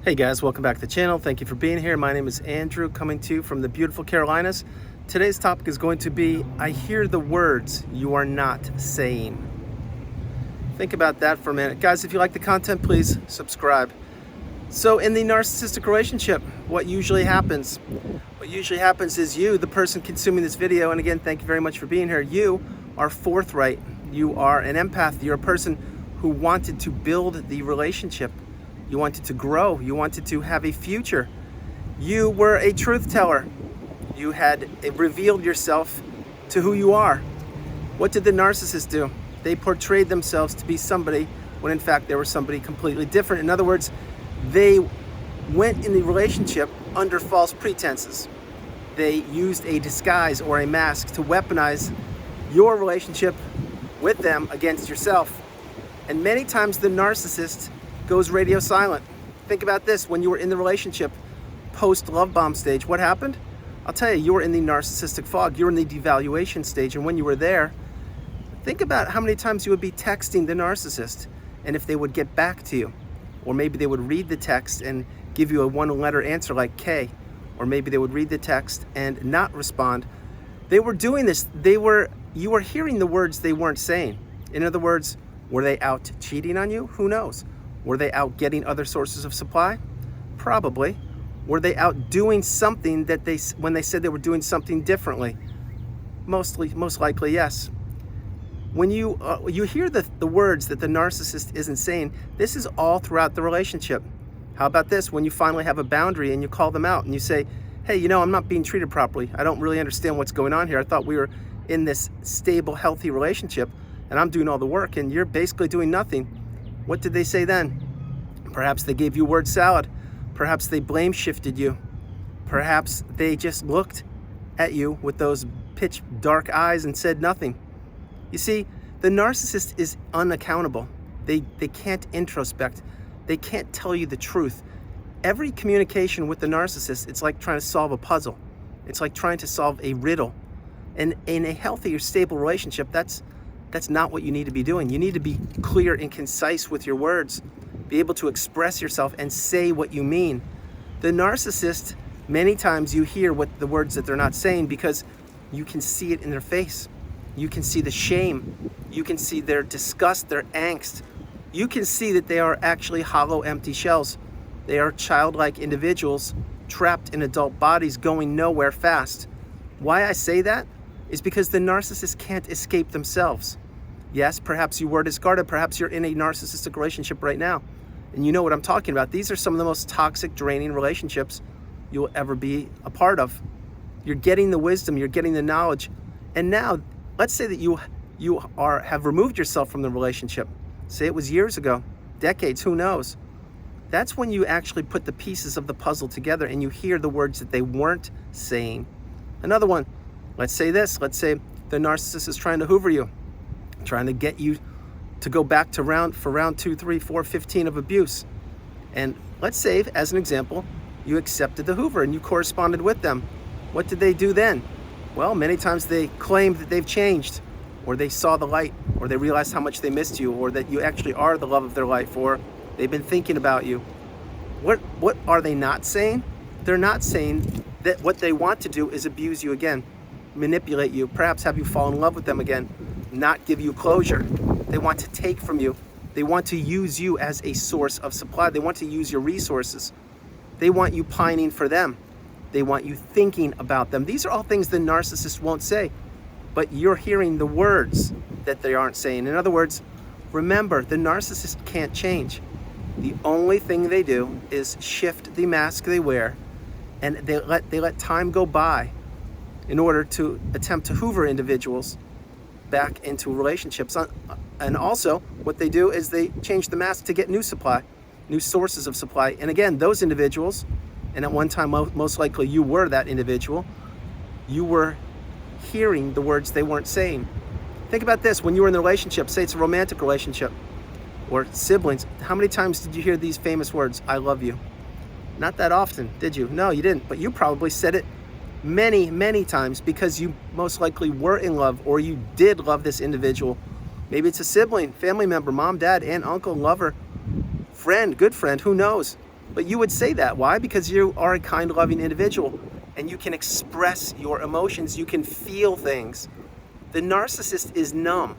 Hey guys, welcome back to the channel. Thank you for being here. My name is Andrew, coming to you from the beautiful Carolinas. Today's topic is going to be, I hear the words you are not saying. Think about that for a minute. Guys, if you like the content, please subscribe. So in the narcissistic relationship, what usually happens? What usually happens is you, the person consuming this video, and again, thank you very much for being here, you are forthright. You are an empath. You're a person who wanted to build the relationship. You wanted to grow. You wanted to have a future. You were a truth teller. You had revealed yourself to who you are. What did the narcissist do? They portrayed themselves to be somebody when in fact they were somebody completely different. In other words, they went in the relationship under false pretenses. They used a disguise or a mask to weaponize your relationship with them against yourself. And many times the narcissist goes radio silent. Think about this. When you were in the relationship, post love bomb stage, what happened? I'll tell you, you were in the narcissistic fog. You were in the devaluation stage. And when you were there, think about how many times you would be texting the narcissist and if they would get back to you. Or maybe they would read the text and give you a one-letter answer like K. Or maybe they would read the text and not respond. They were doing this. You were hearing the words they weren't saying. In other words, were they out cheating on you? Who knows? Were they out getting other sources of supply? Probably. Were they out doing something that when they said they were doing something differently? Most likely, yes. When you hear the words that the narcissist isn't saying, this is all throughout the relationship. How about this? When you finally have a boundary and you call them out and you say, hey, I'm not being treated properly. I don't really understand what's going on here. I thought we were in this stable, healthy relationship and I'm doing all the work and you're basically doing nothing. What did they say then? Perhaps they gave you word salad. Perhaps they blame shifted you. Perhaps they just looked at you with those pitch dark eyes and said nothing. You see, the narcissist is unaccountable. They can't introspect. They can't tell you the truth. Every communication with the narcissist, it's like trying to solve a puzzle. It's like trying to solve a riddle. And in a healthy or stable relationship, that's not what you need to be doing. You need to be clear and concise with your words, be able to express yourself and say what you mean. The narcissist, many times you hear the words that they're not saying because you can see it in their face. You can see the shame. You can see their disgust, their angst. You can see that they are actually hollow, empty shells. They are childlike individuals trapped in adult bodies going nowhere fast. Why I say that is because the narcissist can't escape themselves. Yes, perhaps you were discarded. Perhaps you're in a narcissistic relationship right now. And you know what I'm talking about. These are some of the most toxic, draining relationships you will ever be a part of. You're getting the wisdom, you're getting the knowledge. And now, let's say that you have removed yourself from the relationship. Say it was years ago, decades, who knows? That's when you actually put the pieces of the puzzle together and you hear the words that they weren't saying. Another one, let's say this. Let's say the narcissist is trying to hoover you, trying to get you to go back to round 2, 3, 4, 15 of abuse. And let's say, as an example, you accepted the hoover and you corresponded with them. What did they do then? Well, many times they claim that they've changed, or they saw the light, or they realized how much they missed you, or that you actually are the love of their life, or they've been thinking about you. What are they not saying? They're not saying that what they want to do is abuse you again, manipulate you, perhaps have you fall in love with them again, not give you closure. They want to take from you. They want to use you as a source of supply. They want to use your resources. They want you pining for them. They want you thinking about them. These are all things the narcissist won't say, but you're hearing the words that they aren't saying. In other words, remember, the narcissist can't change. The only thing they do is shift the mask they wear, and they let time go by in order to attempt to hoover individuals back into relationships. And also, what they do is they change the mask to get new supply, new sources of supply. And again, those individuals, and at one time, most likely you were that individual, you were hearing the words they weren't saying. Think about this. When you were in the relationship, say it's a romantic relationship or siblings, how many times did you hear these famous words, I love you? Not that often, did you? No, you didn't. But you probably said it many, many times because you most likely were in love or you did love this individual. Maybe it's a sibling, family member, mom, dad, aunt, uncle, lover, friend, good friend, who knows? But you would say that. Why? Because you are a kind, loving individual and you can express your emotions. You can feel things. The narcissist is numb.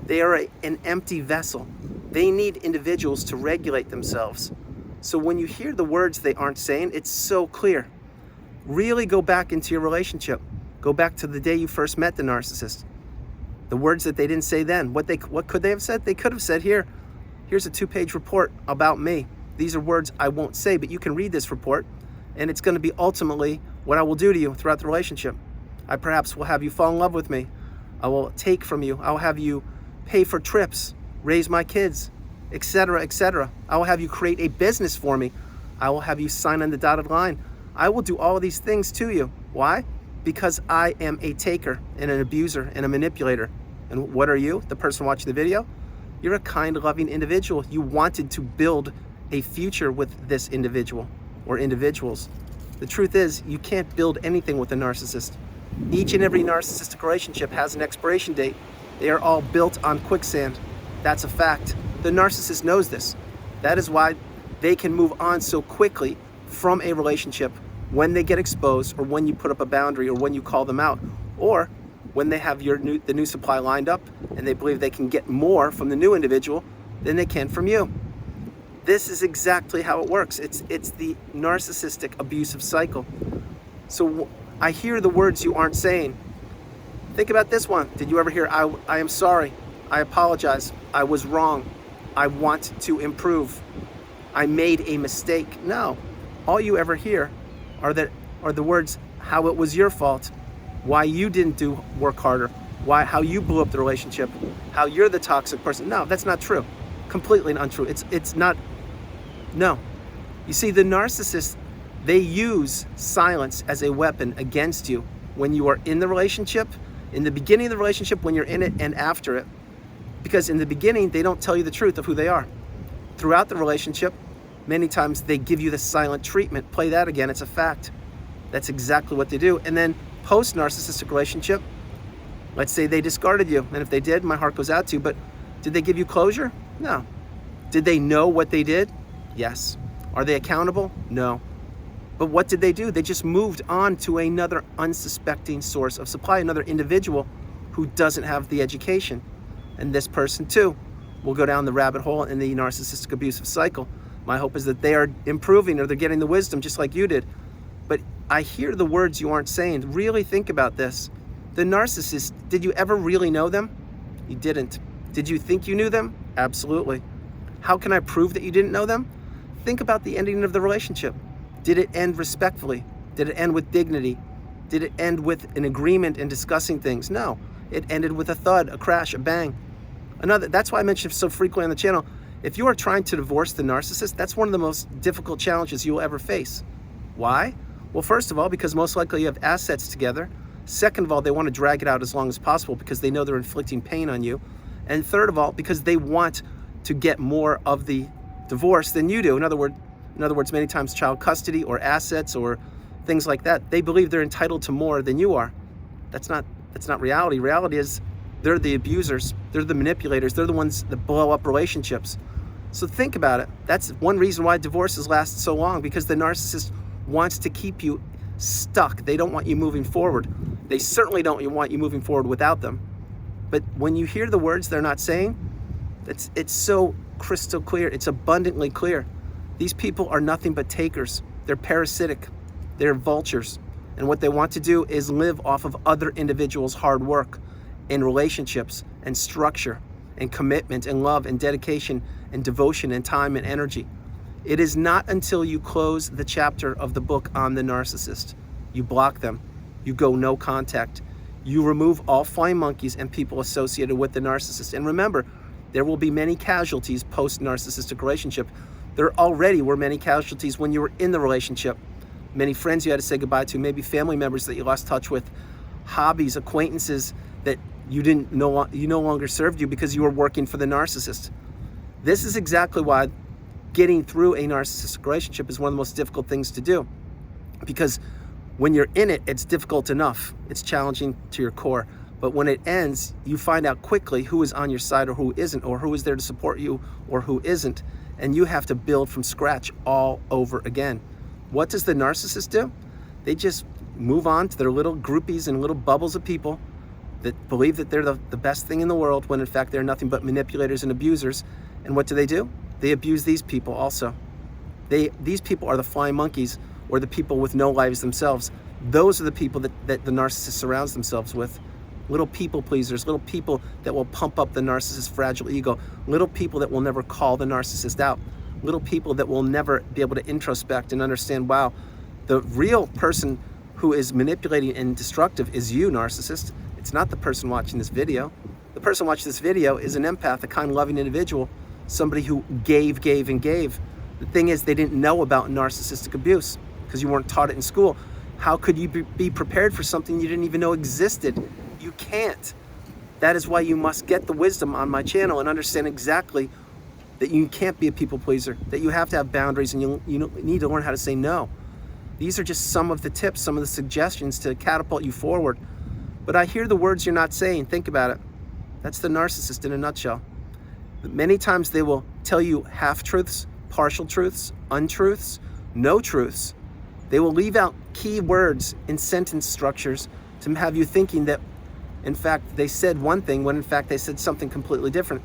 They are an empty vessel. They need individuals to regulate themselves. So when you hear the words they aren't saying, it's so clear. Really go back into your relationship. Go back to the day you first met the narcissist. The words that they didn't say then. What could they have said? They could have said, here's a 2-page report about me. These are words I won't say, but you can read this report, and it's going to be ultimately what I will do to you throughout the relationship. I perhaps will have you fall in love with me. I will take from you. I will have you pay for trips, raise my kids, etc., etc. I will have you create a business for me. I will have you sign on the dotted line. I will do all of these things to you. Why? Because I am a taker and an abuser and a manipulator. And what are you, the person watching the video? You're a kind, loving individual. You wanted to build a future with this individual or individuals. The truth is, you can't build anything with a narcissist. Each and every narcissistic relationship has an expiration date. They are all built on quicksand. That's a fact. The narcissist knows this. That is why they can move on so quickly from a relationship when they get exposed, or when you put up a boundary, or when you call them out, or when they have the new supply lined up and they believe they can get more from the new individual than they can from you. This is exactly how it works. It's the narcissistic abusive cycle. So I hear the words you aren't saying. Think about this one. Did you ever hear, I am sorry, I apologize, I was wrong, I want to improve, I made a mistake? No. All you ever hear are the words, how it was your fault, why you didn't work harder, how you blew up the relationship, how you're the toxic person. No, that's not true. Completely untrue. It's not. No. You see, the narcissist, they use silence as a weapon against you when you are in the relationship, in the beginning of the relationship, when you're in it, and after it. Because in the beginning, they don't tell you the truth of who they are. Throughout the relationship, many times they give you the silent treatment. Play that again, it's a fact. That's exactly what they do. And then post-narcissistic relationship, let's say they discarded you. And if they did, my heart goes out to you. But did they give you closure? No. Did they know what they did? Yes. Are they accountable? No. But what did they do? They just moved on to another unsuspecting source of supply, another individual who doesn't have the education. And this person too will go down the rabbit hole in the narcissistic abusive cycle. My hope is that they are improving, or they're getting the wisdom just like you did. But I hear the words you aren't saying. Really think about this. The narcissist, did you ever really know them? You didn't. Did you think you knew them? Absolutely. How can I prove that you didn't know them? Think about the ending of the relationship. Did it end respectfully? Did it end with dignity? Did it end with an agreement and discussing things? No. It ended with a thud, a crash, a bang. That's why I mention so frequently on the channel, if you are trying to divorce the narcissist, that's one of the most difficult challenges you will ever face. Why? Well, first of all, because most likely you have assets together. Second of all, they want to drag it out as long as possible because they know they're inflicting pain on you. And third of all, because they want to get more of the divorce than you do. In other words, many times child custody or assets or things like that. They believe they're entitled to more than you are. That's not reality. Reality is they're the abusers. They're the manipulators. They're the ones that blow up relationships. So think about it. That's one reason why divorces last so long, because the narcissist wants to keep you stuck. They don't want you moving forward. They certainly don't want you moving forward without them. But when you hear the words they're not saying, it's so crystal clear. It's abundantly clear. These people are nothing but takers. They're parasitic. They're vultures. And what they want to do is live off of other individuals' hard work and relationships and structure and commitment and love and dedication and devotion and time and energy. It is not until you close the chapter of the book on the narcissist, you block them, you go no contact, you remove all flying monkeys and people associated with the narcissist. And remember, there will be many casualties post-narcissistic relationship. There already were many casualties when you were in the relationship. Many friends you had to say goodbye to, maybe family members that you lost touch with, hobbies, acquaintances that you no longer served you because you were working for the narcissist. This is exactly why getting through a narcissistic relationship is one of the most difficult things to do. Because when you're in it, it's difficult enough. It's challenging to your core. But when it ends, you find out quickly who is on your side or who isn't, or who is there to support you or who isn't. and you have to build from scratch all over again. What does the narcissist do? They just move on to their little groupies and little bubbles of people that believe that they're the best thing in the world, when in fact they're nothing but manipulators and abusers. And what do? They abuse these people also. These people are the flying monkeys, or the people with no lives themselves. Those are the people that the narcissist surrounds themselves with. Little people pleasers, little people that will pump up the narcissist's fragile ego, little people that will never call the narcissist out, little people that will never be able to introspect and understand, wow, the real person who is manipulating and destructive is you, narcissist. It's not the person watching this video. The person watching this video is an empath, a kind, loving individual, somebody who gave. The thing is, they didn't know about narcissistic abuse because you weren't taught it in school. How could you be prepared for something you didn't even know existed? You can't. That is why you must get the wisdom on my channel and understand exactly that you can't be a people pleaser, that you have to have boundaries, and you need to learn how to say no. These are just some of the tips, some of the suggestions to catapult you forward. But I hear the words you're not saying. Think about it. That's the narcissist in a nutshell. Many times they will tell you half-truths, partial truths, untruths, no truths. They will leave out key words in sentence structures to have you thinking that, in fact, they said one thing when in fact they said something completely different.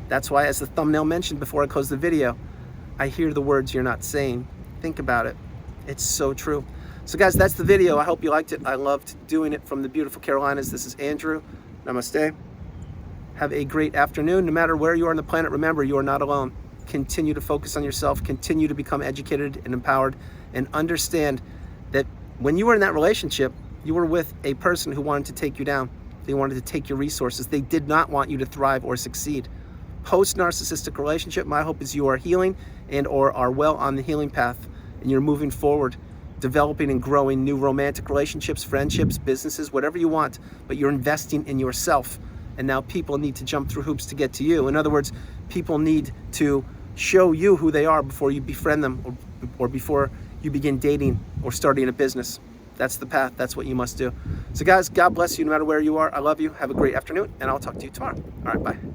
That's why, as the thumbnail mentioned before I close the video, I hear the words you're not saying. Think about it. It's so true. So guys, that's the video. I hope you liked it. I loved doing it from the beautiful Carolinas. This is Andrew. Namaste. Have a great afternoon. No matter where you are on the planet, remember, you are not alone. Continue to focus on yourself. Continue to become educated and empowered, and understand that when you were in that relationship, you were with a person who wanted to take you down. They wanted to take your resources. They did not want you to thrive or succeed. Post-narcissistic relationship, my hope is you are healing and or are well on the healing path, and you're moving forward, developing and growing new romantic relationships, friendships, businesses, whatever you want, but you're investing in yourself. And now people need to jump through hoops to get to you. In other words, people need to show you who they are before you befriend them, or before you begin dating or starting a business. That's the path. That's what you must do. So guys, God bless you no matter where you are. I love you. Have a great afternoon, and I'll talk to you tomorrow. All right, bye.